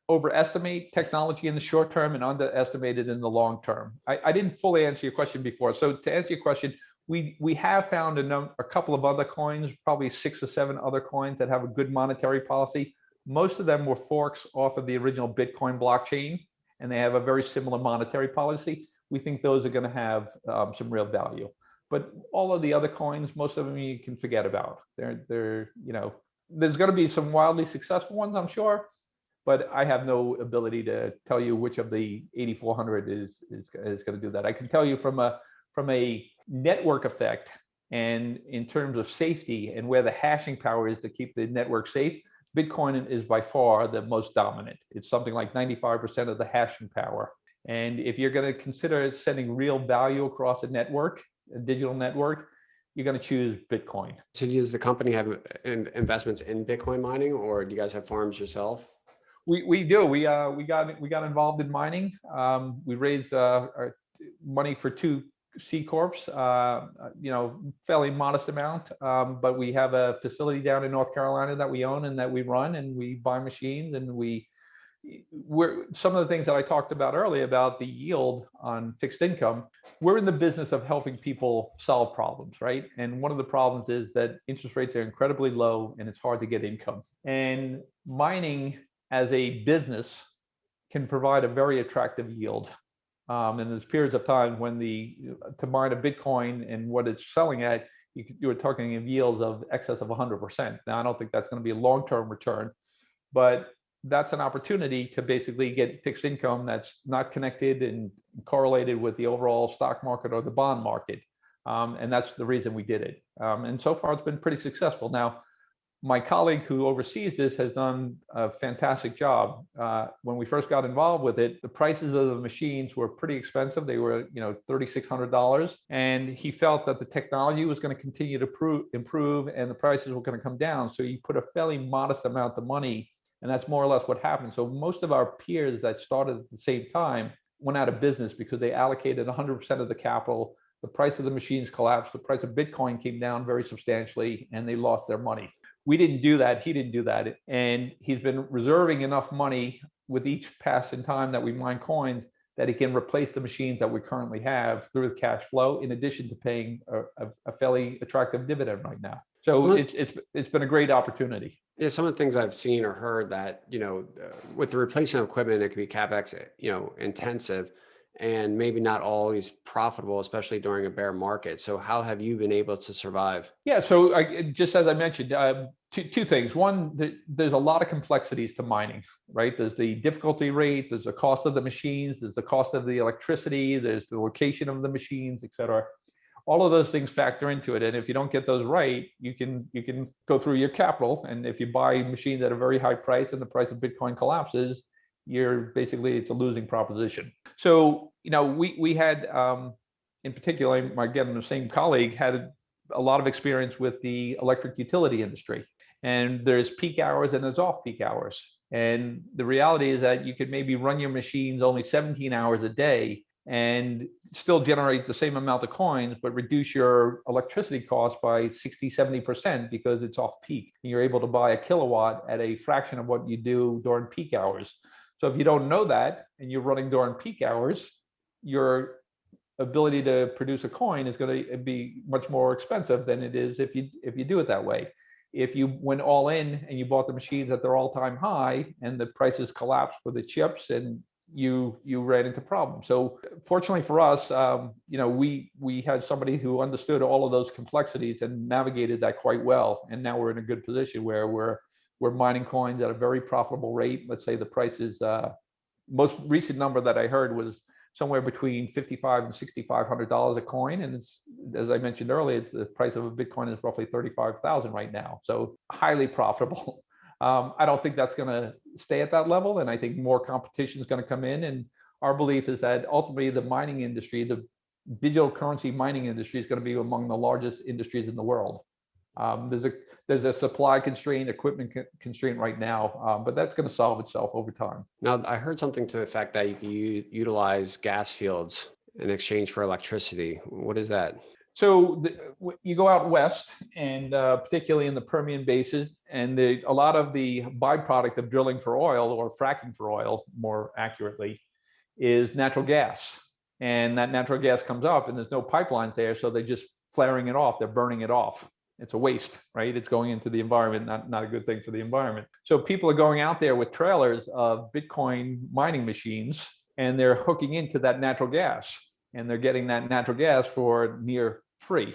overestimate technology in the short term and underestimate it in the long term. I didn't fully answer your question before. So to answer your question, we have found a couple of other coins, probably 6 or 7 other coins that have a good monetary policy. Most of them were forks off of the original Bitcoin blockchain, and they have a very similar monetary policy. We think those are going to have some real value. But all of the other coins, most of them you can forget about. There's going to be some wildly successful ones, I'm sure, but I have no ability to tell you which of the 8,400 is going to do that. I can tell you from a network effect and in terms of safety and where the hashing power is to keep the network safe, Bitcoin is by far the most dominant. It's something like 95% of the hashing power. And if you're going to consider sending real value across a network, a digital network, you're going to choose Bitcoin. So does the company have investments in Bitcoin mining, or do you guys have farms yourself? We do. We got involved in mining. We raised our money for 2 C Corps, fairly modest amount. But we have a facility down in North Carolina that we own and that we run, and we buy machines, and we're some of the things that I talked about earlier about the yield on fixed income. We're in the business of helping people solve problems, right? And one of the problems is that interest rates are incredibly low and it's hard to get income. And mining as a business can provide a very attractive yield. And there's periods of time when to mine a Bitcoin and what it's selling at, you were talking of yields of excess of 100%. Now, I don't think that's going to be a long-term return, but that's an opportunity to basically get fixed income that's not connected and correlated with the overall stock market or the bond market. And that's the reason we did it. And so far, it's been pretty successful. Now, my colleague who oversees this has done a fantastic job. When we first got involved with it, the prices of the machines were pretty expensive. They were, $3,600, and he felt that the technology was going to continue to improve, and the prices were going to come down. So he put a fairly modest amount of money, and that's more or less what happened. So most of our peers that started at the same time went out of business because they allocated 100% of the capital. The price of the machines collapsed. The price of Bitcoin came down very substantially, and they lost their money. We didn't do that. He didn't do that. And he's been reserving enough money with each pass in time that we mine coins that he can replace the machines that we currently have through the cash flow, in addition to paying a fairly attractive dividend right now. So it's been a great opportunity. Yeah, some of the things I've seen or heard that, with the replacement of equipment, it can be CapEx, intensive, and maybe not always profitable, especially during a bear market. So how have you been able to survive? Yeah, so just as I mentioned, two things. One, there's a lot of complexities to mining, right? There's the difficulty rate, there's the cost of the machines, there's the cost of the electricity, there's the location of the machines, et cetera. All of those things factor into it. And if you don't get those right, you can go through your capital. And if you buy machines at a very high price and the price of Bitcoin collapses, it's a losing proposition. So, we had, in particular, again, the same colleague had a lot of experience with the electric utility industry. And there's peak hours and there's off-peak hours. And the reality is that you could maybe run your machines only 17 hours a day and still generate the same amount of coins, but reduce your electricity costs by 60, 70% because it's off peak. And you're able to buy a kilowatt at a fraction of what you do during peak hours. So if you don't know that and you're running during peak hours, your ability to produce a coin is going to be much more expensive than it is if you do it that way. If you went all in and you bought the machines at their all-time high and the prices collapsed for the chips, and you ran into problems. So fortunately for us, we had somebody who understood all of those complexities and navigated that quite well. And now we're in a good position where we're mining coins at a very profitable rate. Let's say the price is, most recent number that I heard was somewhere between $5,500 and $6,500 a coin. And it's, as I mentioned earlier, the price of a Bitcoin is roughly 35,000 right now. So highly profitable. I don't think that's going to stay at that level. And I think more competition is going to come in. And our belief is that ultimately the mining industry, the digital currency mining industry, is going to be among the largest industries in the world. There's a supply constraint, equipment constraint right now, but that's going to solve itself over time. Now, I heard something to the fact that you can utilize gas fields in exchange for electricity. What is that? So you go out west, and particularly in the Permian Basin, and a lot of the byproduct of drilling for oil, or fracking for oil, more accurately, is natural gas. And that natural gas comes up, and there's no pipelines there, so they're just flaring it off. They're burning it off. It's a waste, right? It's going into the environment, not a good thing for the environment. So people are going out there with trailers of Bitcoin mining machines, and they're hooking into that natural gas, and they're getting that natural gas for near free.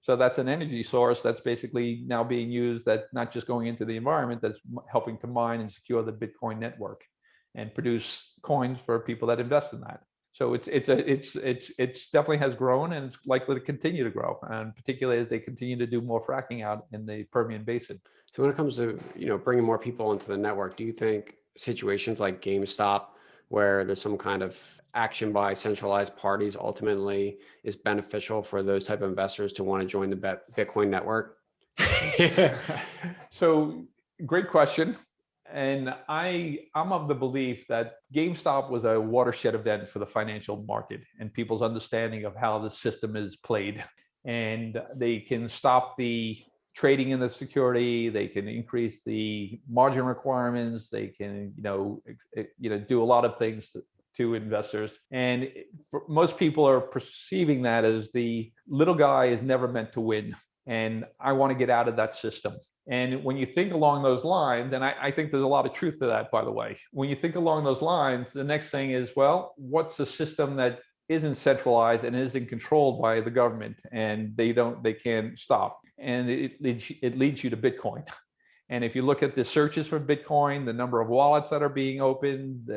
So that's an energy source that's basically now being used, that not just going into the environment, that's helping to mine and secure the Bitcoin network and produce coins for people that invest in that. So it's definitely has grown, and it's likely to continue to grow, and particularly as they continue to do more fracking out in the Permian Basin. So when it comes to, bringing more people into the network, do you think situations like GameStop, where there's some kind of action by centralized parties, ultimately is beneficial for those type of investors to want to join the Bitcoin network? So great question. And I'm of the belief that GameStop was a watershed event for the financial market and people's understanding of how the system is played. And they can stop the trading in the security. They can increase the margin requirements. They can, do a lot of things to investors. And most people are perceiving that as the little guy is never meant to win. And I want to get out of that system. And when you think along those lines, and I think there's a lot of truth to that, by the way, when you think along those lines, the next thing is, well, what's a system that isn't centralized and isn't controlled by the government, and they can't stop? And it leads you to Bitcoin. And if you look at the searches for Bitcoin, the number of wallets that are being opened,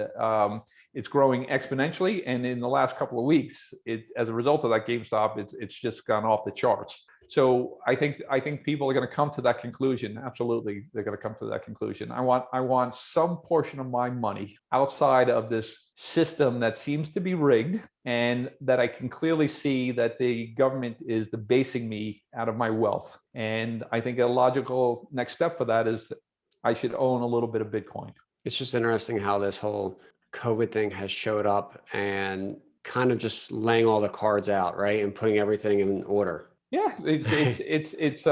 it's growing exponentially. And in the last couple of weeks, as a result of that GameStop, it's just gone off the charts. So I think people are going to come to that conclusion. Absolutely, they're going to come to that conclusion. I want some portion of my money outside of this system that seems to be rigged, and that I can clearly see that the government is debasing me out of my wealth. And I think a logical next step for that is I should own a little bit of Bitcoin. It's just interesting how this whole COVID thing has showed up and kind of just laying all the cards out, right, and putting everything in order. Yeah, it's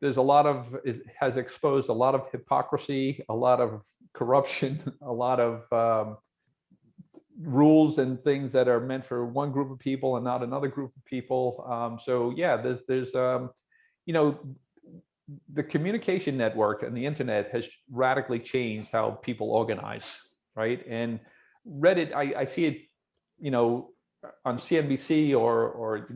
there's a lot of, it has exposed a lot of hypocrisy, a lot of corruption, a lot of rules and things that are meant for one group of people and not another group of people. So yeah, there's the communication network and the internet has radically changed how people organize, right? And Reddit, I see it, on CNBC or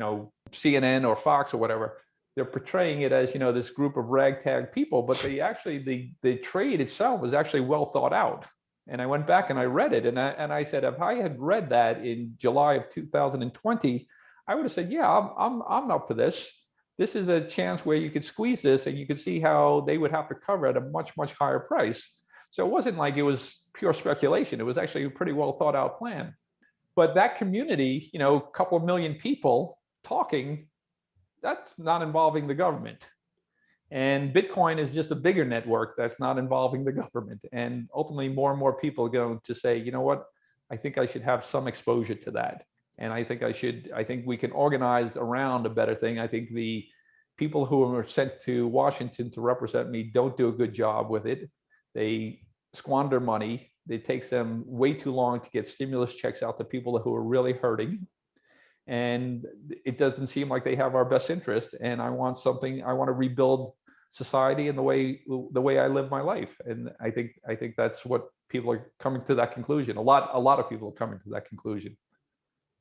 CNN or Fox or whatever, they're portraying it as, this group of ragtag people, but they actually, the trade itself was actually well thought out. And I went back and I read it, and I said, if I had read that in July of 2020, I would have said, yeah, I'm up for this. This is a chance where you could squeeze this, and you could see how they would have to cover at a much, much higher price. So it wasn't like it was pure speculation. It was actually a pretty well thought out plan. But that community, a couple of million people talking, that's not involving the government. And Bitcoin is just a bigger network that's not involving the government. And ultimately, more and more people are going to say, you know what, I think I should have some exposure to that. And I think we can organize around a better thing. I think the people who are sent to Washington to represent me don't do a good job with it. They squander money. It takes them way too long to get stimulus checks out to people who are really hurting. And it doesn't seem like they have our best interest. And I want to rebuild society in the way I live my life. And I think that's what people are coming to that conclusion. A lot of people are coming to that conclusion.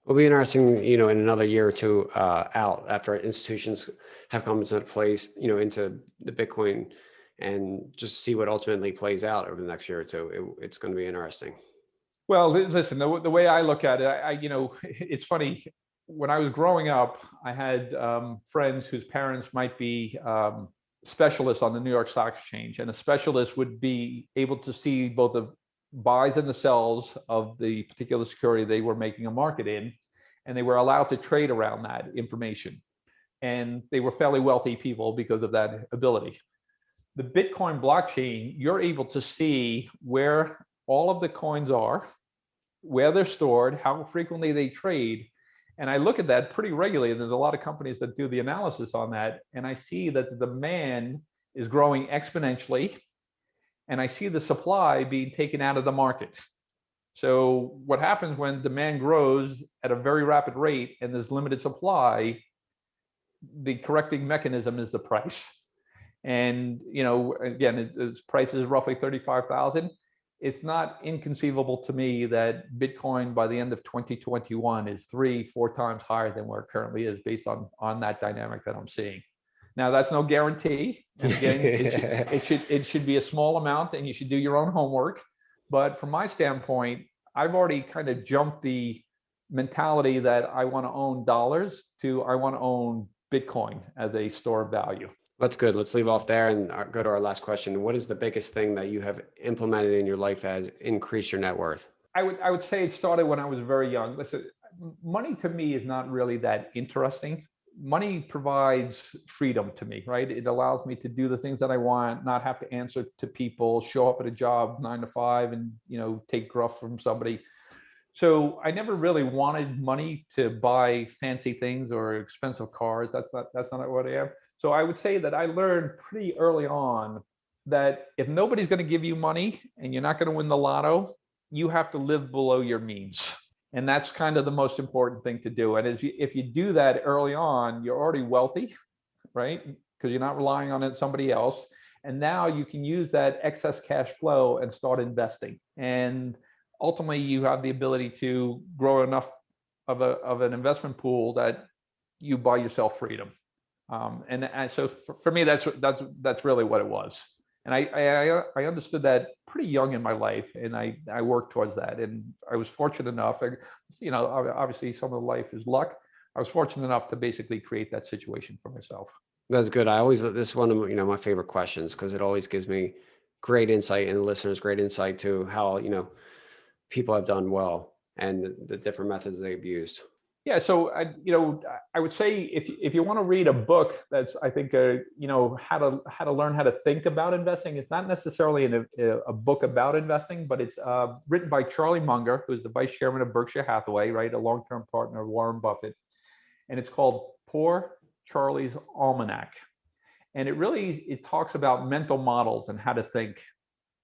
It'll be interesting, in another year or two out, after institutions have come into place, into the Bitcoin, and just see what ultimately plays out over the next year or two. It's going to be interesting. Well, listen, the way I look at it, it's funny. When I was growing up, I had friends whose parents might be specialists on the New York Stock Exchange, and a specialist would be able to see both the buys and the sells of the particular security they were making a market in, and they were allowed to trade around that information. And they were fairly wealthy people because of that ability. The Bitcoin blockchain, you're able to see where all of the coins are, where they're stored, how frequently they trade. And I look at that pretty regularly. And there's a lot of companies that do the analysis on that. And I see that the demand is growing exponentially. And I see the supply being taken out of the market. So what happens when demand grows at a very rapid rate and there's limited supply, the correcting mechanism is the price. And, again, its price is roughly 35,000. it's not inconceivable to me that Bitcoin by the end of 2021 is 3-4 times higher than where it currently is based on that dynamic that I'm seeing. Now, that's no guarantee. And again, it should be a small amount, and you should do your own homework. But from my standpoint, I've already kind of jumped the mentality that I want to own dollars to I want to own Bitcoin as a store of value. That's good. Let's leave off there and go to our last question. What is the biggest thing that you have implemented in your life as increase your net worth? I would say it started when I was very young. Listen, money to me is not really that interesting. Money provides freedom to me, right? It allows me to do the things that I want, not have to answer to people, show up at a job 9 to 5 and, take gruff from somebody. So I never really wanted money to buy fancy things or expensive cars. That's not what I am. So I would say that I learned pretty early on that if nobody's going to give you money and you're not going to win the lotto, you have to live below your means. And that's kind of the most important thing to do. And if you do that early on, you're already wealthy, right? Because you're not relying on somebody else. And now you can use that excess cash flow and start investing. And ultimately, you have the ability to grow enough of an investment pool that you buy yourself freedom. And so for me, that's really what it was. And I understood that pretty young in my life, and I worked towards that. And I was fortunate enough, obviously some of life is luck. I was fortunate enough to basically create that situation for myself. That's good. This is one of my favorite questions because it always gives me great insight, and the listeners great insight to how people have done well and the different methods they've used. Yeah, so I would say if you want to read a book that's how to learn how to think about investing, it's not necessarily a book about investing, but it's written by Charlie Munger, who's the vice chairman of Berkshire Hathaway, right, a long-term partner of Warren Buffett, and it's called Poor Charlie's Almanac, and it talks about mental models and how to think.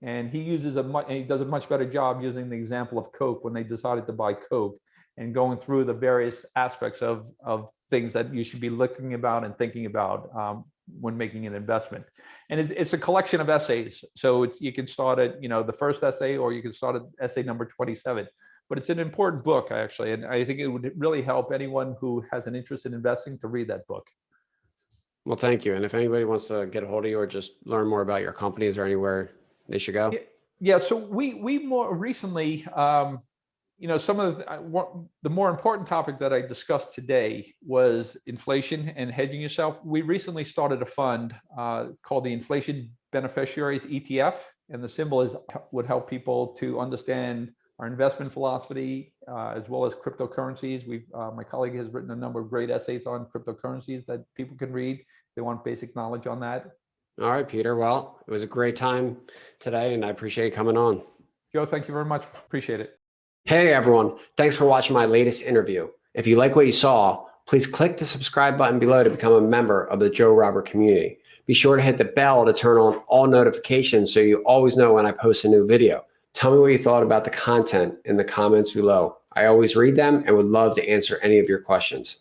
And he does a much better job using the example of Coke when they decided to buy Coke, and going through the various aspects of things that you should be looking about and thinking about when making an investment. And it's a collection of essays. So you can start at the first essay, or you can start at essay number 27. But it's an important book, actually, and I think it would really help anyone who has an interest in investing to read that book. Well, thank you. And if anybody wants to get a hold of you or just learn more about your company, is there anywhere they should go? Yeah. So we more recently, some of the more important topic that I discussed today was inflation and hedging yourself. We recently started a fund called the Inflation Beneficiaries ETF, and the symbol would help people to understand our investment philosophy as well as cryptocurrencies. My colleague has written a number of great essays on cryptocurrencies that people can read if they want basic knowledge on that. All right, Peter. Well, it was a great time today, and I appreciate you coming on. Joe, thank you very much. Appreciate it. Hey, everyone. Thanks for watching my latest interview. If you like what you saw, please click the subscribe button below to become a member of the Joe Robert community. Be sure to hit the bell to turn on all notifications so you always know when I post a new video. Tell me what you thought about the content in the comments below. I always read them and would love to answer any of your questions.